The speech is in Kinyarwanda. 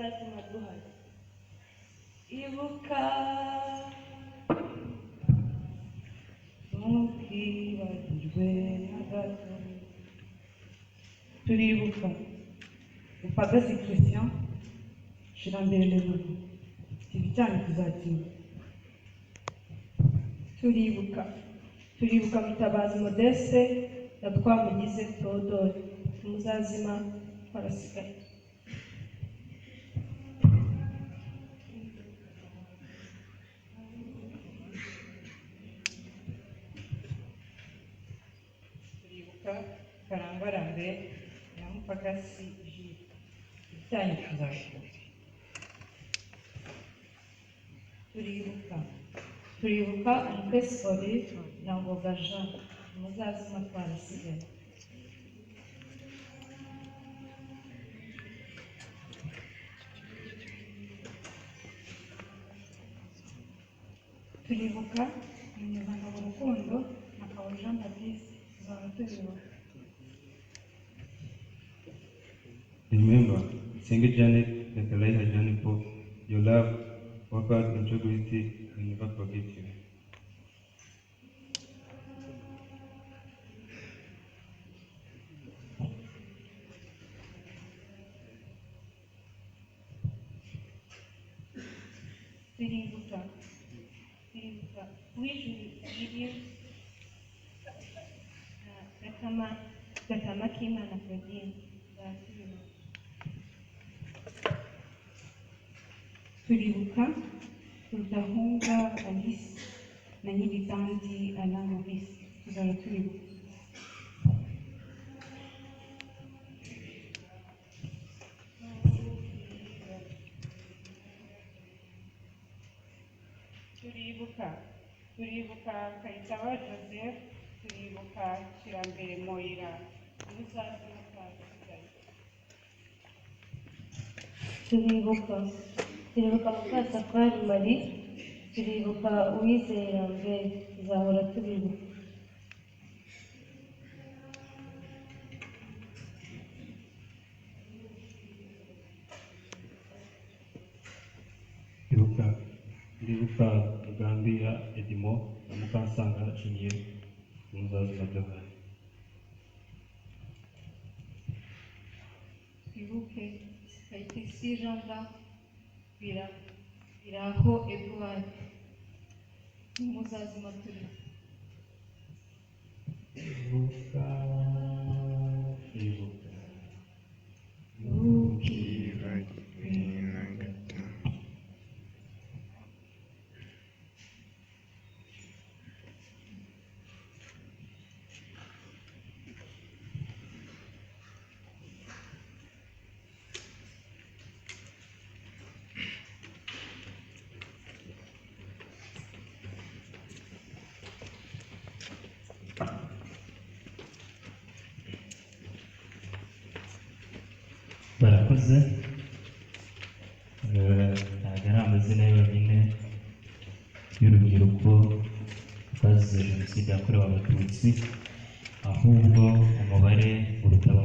azatuma duhari. Ibuka ntukibagirwe na gato. Turibuka Upagasi Christian Shirambere Levuga ibijyanye kuzakina. Turibuka Mutabazi Modeste na Twamugize Theodore Muzazima barasigaye. Turibuka Karambarambe na Mupagasi Jules ibijyanye kuzakina. Turibuka Umutesi Olive na Ngoga Jean Muzazima twarasigaye. Turibuka Umunyamabanga Rukundo na Kawa Jean Baptiste tuzaba turibuka. Remember, Senge Janet and Kalaiha Janipo, your love, work out, integrity, and never forget you. Turibuka Uwijuru Gideon Gatama Kimana Claudine tuzaba turibuka Rudahunga Alice na Nyiribandi Alain Maurice tuzaba turibuka. Turibuka Kayitaba Joseph, turibuka Kirambere Moira Muzazima twarasigaye. Turibuka Mukasafari Marie, turibuka Uwizeye Lambert tuzahora turibuka. Turibuka Rugambira Edimo na Mukansanga Juliet Muzazima duhari. Twibuke Kayitesi Jean d'Arc Biraho Edouard Muzazima turibuka. barakoze. Ntabwo ari amazina yonyine y'urubyiruko rwazize Jenoside yakorewe Abatutsi, ahubwo umubare urutaba